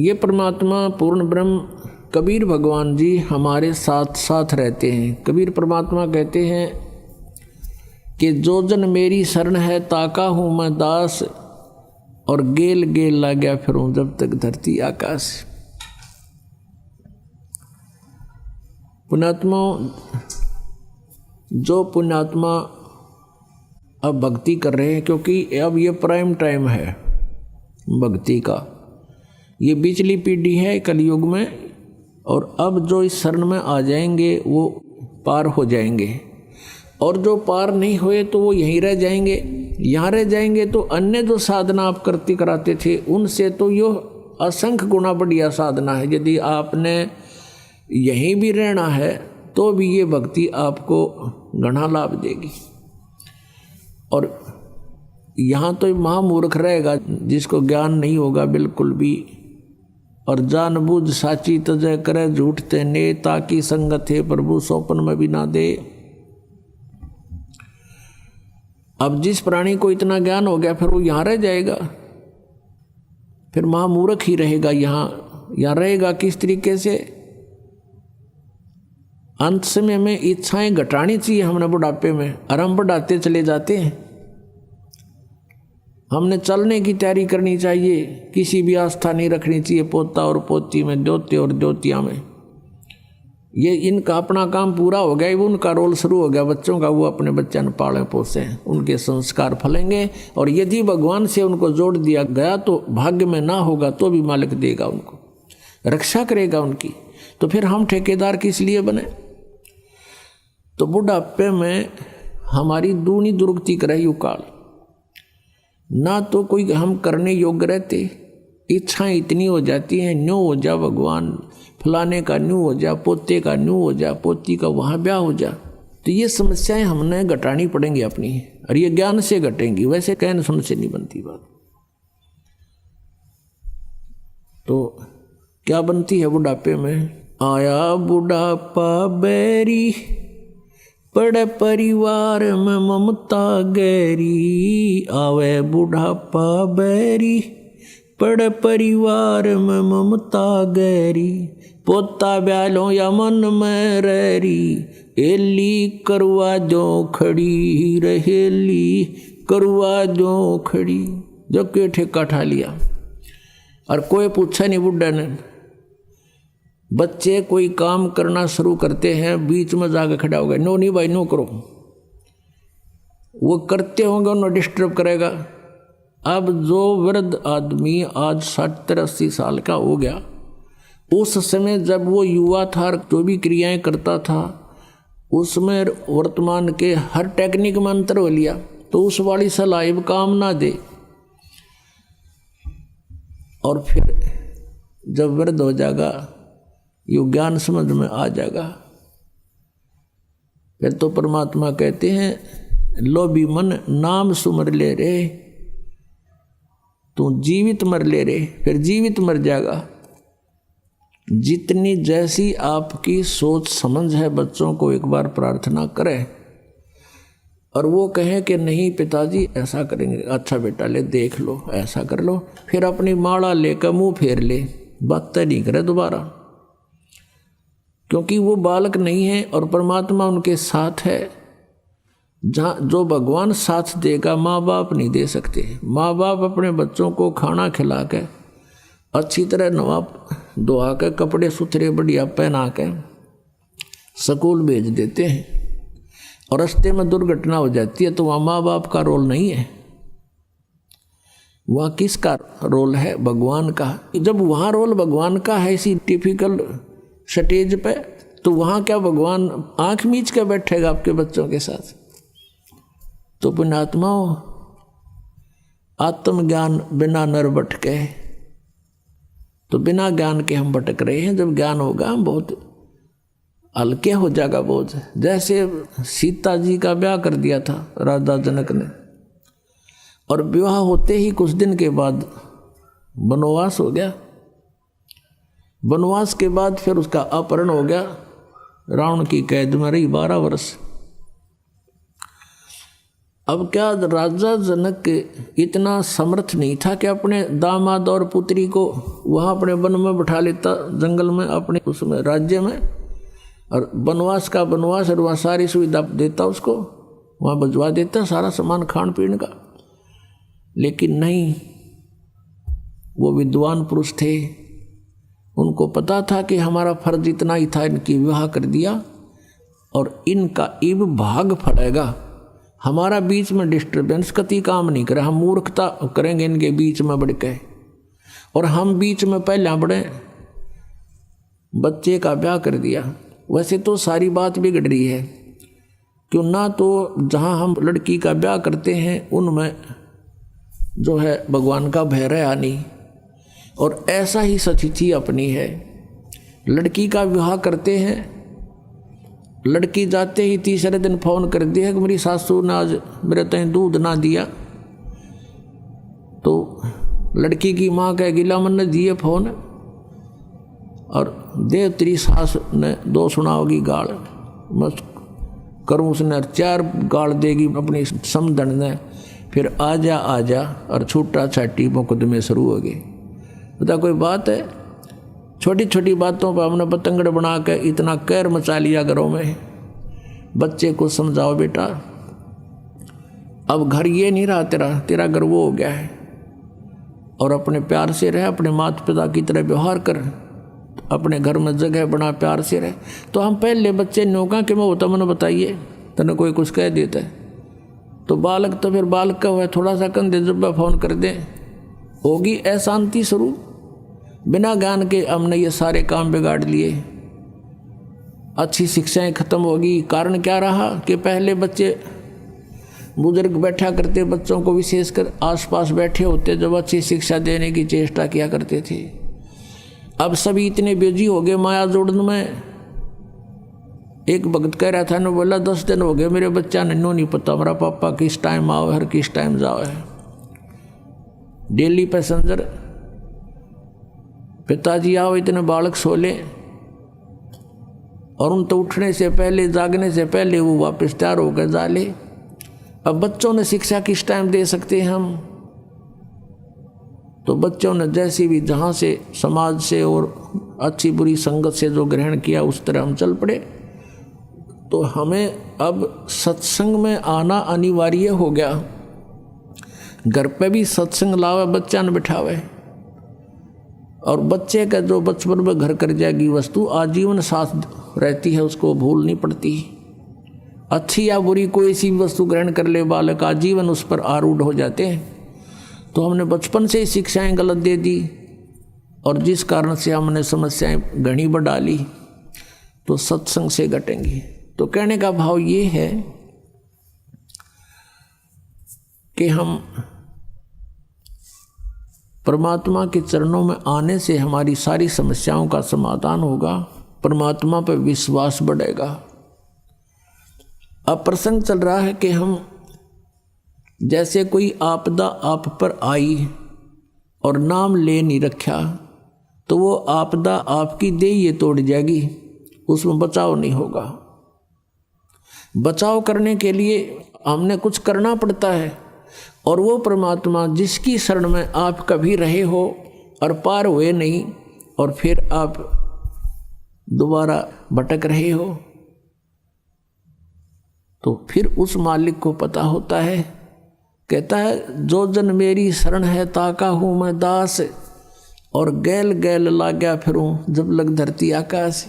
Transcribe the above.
ये परमात्मा पूर्ण ब्रह्म कबीर भगवान जी हमारे साथ साथ रहते हैं। कबीर परमात्मा कहते हैं कि जो जन मेरी शरण है ताका हूँ मैं दास, और गेल गेल ला गया फिरूं जब तक धरती आकाश। पुण्यात्मा, जो पुण्यात्मा अब भक्ति कर रहे हैं, क्योंकि अब ये प्राइम टाइम है भक्ति का, ये पिछली पीढ़ी है कलयुग में, और अब जो इस शरण में आ जाएंगे वो पार हो जाएंगे, और जो पार नहीं हुए तो वो यहीं रह जाएंगे। यहाँ रह जाएंगे तो अन्य जो साधना आप करते कराते थे उनसे तो यो असंख्य गुना बढ़िया साधना है। यदि आपने यहीं भी रहना है तो भी ये भक्ति आपको घना लाभ देगी। और यहाँ तो महामूर्ख रहेगा जिसको ज्ञान नहीं होगा बिल्कुल भी, और जानबूझ साची तजय करे झूठ ते ने, ताकि संगत है प्रभु सौपन में भी ना दे। अब जिस प्राणी को इतना ज्ञान हो गया फिर वो यहाँ रह जाएगा, फिर महामूर्ख ही रहेगा। यहाँ रहेगा किस तरीके से? अंत समय में इच्छाएं घटानी चाहिए हमने बुढ़ापे में, और हम बढ़ाते चले जाते हैं। हमने चलने की तैयारी करनी चाहिए, किसी भी आस्था नहीं रखनी चाहिए पोता और पोती में, द्योते और द्योतिया में। ये इनका अपना काम पूरा हो गया, वो उनका रोल शुरू हो गया बच्चों का, वो अपने बच्चों ने पाले पोसे, उनके संस्कार फलेंगे। और यदि भगवान से उनको जोड़ दिया गया तो भाग्य में ना होगा तो भी मालिक देगा उनको, रक्षा करेगा उनकी। तो फिर हम ठेकेदार किस लिए बने? तो बुढ़ापे में हमारी दूनी दुर्गति करे युकाल, ना तो कोई हम करने योग्य रहते, इच्छाएं इतनी हो जाती हैं, न्यू हो जा भगवान, फलाने का न्यू हो जा, पोते का न्यू हो जा, पोती का वहाँ ब्याह हो जा। तो ये समस्याएं हमने घटानी पड़ेंगी अपनी, और ये ज्ञान से घटेंगी, वैसे कहने सुन से नहीं बनती बात। तो क्या बनती है बुढ़ापे में? आया बुढ़ापा बैरी, पड़े परिवार में ममता गहरी। आवे बुढ़ापा बैरी, पड़े परिवार में ममता गहरी। पोता ब्यालो या मन में रहरी, एली करवा जो खड़ी रहेली, करवा जो खड़ी। जो के ठेका ठा लिया, और कोई पूछा नहीं बुढ़ा ने। बच्चे कोई काम करना शुरू करते हैं, बीच में जाकर खड़ा हो गया, नो नहीं भाई नो करो। वो करते होंगे उन्हें डिस्टर्ब करेगा। अब जो वृद्ध आदमी आज 70-80 साल का हो गया, उस समय जब वो युवा था, जो भी क्रियाएं करता था, उसमें वर्तमान के हर टेक्निक में अंतर हो लिया, तो उस वाली सलाह काम ना दे। और फिर जब वृद्ध हो जाएगा, यो ज्ञान समझ में आ जाएगा, फिर तो परमात्मा कहते हैं लोभी मन नाम सुमर ले रे, तू जीवित मर ले रे, फिर जीवित मर जाएगा। जितनी जैसी आपकी सोच समझ है, बच्चों को एक बार प्रार्थना करें और वो कहें कि नहीं पिताजी ऐसा करेंगे, अच्छा बेटा ले देख लो, ऐसा कर लो, फिर अपनी माला लेकर मुंह फेर ले, बात नहीं करे दोबारा, क्योंकि वो बालक नहीं है और परमात्मा उनके साथ है। जहाँ जो भगवान साथ देगा माँ बाप नहीं दे सकते। माँ बाप अपने बच्चों को खाना खिला के, अच्छी तरह नवा धोआ के, कपड़े सुथरे बढ़िया पहना के स्कूल भेज देते हैं, और रास्ते में दुर्घटना हो जाती है तो वहाँ माँ बाप का रोल नहीं है, वहाँ किसका रोल है? भगवान का। जब वहाँ रोल भगवान का है इसी टिपिकल स्टेज पे, तो वहाँ क्या भगवान आंख मीच के बैठेगा आपके बच्चों के साथ? तो पुण्यात्माओं, आत्मज्ञान बिना नर भटके, तो बिना ज्ञान के हम भटक रहे हैं। जब ज्ञान होगा हम बहुत हल्के हो जाएगा बोझ। जैसे सीता जी का ब्याह कर दिया था राजा जनक ने, और विवाह होते ही कुछ दिन के बाद वनवास हो गया। वनवास के बाद फिर उसका अपहरण हो गया, रावण की कैद में रही 12 वर्ष। अब क्या राजा जनक इतना समर्थ नहीं था कि अपने दामाद और पुत्री को वहाँ अपने वन में बैठा लेता, जंगल में, अपने उसमें राज्य में, और वनवास का वनवास, और वहाँ सारी सुविधा देता उसको, वहाँ भिजवा देता सारा सामान खान पीने का। लेकिन नहीं, वो विद्वान पुरुष थे, उनको पता था कि हमारा फर्ज इतना ही था, इनकी विवाह कर दिया और इनका इब भाग फड़ेगा, हमारा बीच में डिस्टर्बेंस कति काम नहीं करे, हम मूर्खता करेंगे इनके बीच में बढ़ के, और हम बीच में पहले बढ़े, बच्चे का ब्याह कर दिया। वैसे तो सारी बात बिगड़ रही है, क्यों ना तो जहाँ हम लड़की का ब्याह करते हैं उनमें जो है भगवान का भय रहा नहीं, और ऐसा ही सतिथि अपनी है। लड़की का विवाह करते हैं, लड़की जाते ही तीसरे दिन फोन कर दिया कि मेरी सासू ने आज मेरे तय दूध ना दिया, तो लड़की की माँ कह गिला मन ने दिए फोन, और देव तेरी सास ने दो सुनाओगी गाल, मत करूँ उसने 4 गाल देगी अपनी समधन ने, फिर आजा आजा और छूटा छाटी मुकदमे शुरू हो गए। बता कोई बात है? छोटी छोटी बातों पर हमने पतंगड़ बना के इतना कहर मचा लिया घरों में। बच्चे को समझाओ बेटा, अब घर ये नहीं रहा तेरा घर वो हो गया है, और अपने प्यार से रह, अपने माता पिता की तरह व्यवहार कर, अपने घर में जगह बना, प्यार से रह। तो हम पहले बच्चे नौका के में होता, मैंने बताइए तने कोई कुछ कह देता है तो बालक तो फिर बालक का हुआ, थोड़ा सा कंधे जब फोन कर दे, होगी अशांति शुरू। बिना ज्ञान के हमने ये सारे काम बिगाड़ लिए, अच्छी शिक्षाएं खत्म होगी। कारण क्या रहा कि पहले बच्चे बुजुर्ग बैठा करते, बच्चों को विशेषकर आसपास बैठे होते, जब अच्छी शिक्षा देने की चेष्टा किया करते थे। अब सभी इतने बिजी हो गए माया जोड़ने में। एक भक्त कह रहा था ना, बोला 10 दिन हो गए मेरे बच्चा ने नो नहीं पता मेरा पापा किस टाइम आओ है, किस टाइम जाओ है। डेली पैसेंजर, पिताजी आओ इतने बालक सो ले, और उन तो उठने से पहले, जागने से पहले वो वापस तैयार होकर जा ले। अब बच्चों ने शिक्षा किस टाइम दे सकते हैं हम? तो बच्चों ने जैसी भी जहाँ से समाज से और अच्छी बुरी संगत से जो ग्रहण किया उस तरह हम चल पड़े। तो हमें अब सत्संग में आना अनिवार्य हो गया। घर पे भी सत्संग लावे, बच्चा न बिठावे, और बच्चे का जो बचपन में घर कर जाएगी वस्तु आजीवन साथ रहती है, उसको भूल नहीं पड़ती। अच्छी या बुरी कोई सी वस्तु ग्रहण कर ले बालक, आजीवन उस पर आरूढ़ हो जाते हैं। तो हमने बचपन से ही शिक्षाएं गलत दे दी, और जिस कारण से हमने समस्याएं घनी बढ़ा ली, तो सत्संग से घटेंगी। तो कहने का भाव ये है कि हम परमात्मा के चरणों में आने से हमारी सारी समस्याओं का समाधान होगा, परमात्मा पर विश्वास बढ़ेगा। अब प्रसंग चल रहा है कि हम जैसे कोई आपदा आप पर आई और नाम ले नहीं रखा, तो वो आपदा आपकी देह तोड़ जाएगी, उसमें बचाव नहीं होगा। बचाव करने के लिए हमने कुछ करना पड़ता है, और वो परमात्मा जिसकी शरण में आप कभी रहे हो और पार हुए नहीं, और फिर आप दोबारा भटक रहे हो, तो फिर उस मालिक को पता होता है। कहता है जो जन मेरी शरण है ताका हूँ मैं दास, और गैल गैल लाग्या फिरूं जब लग धरती आकाश।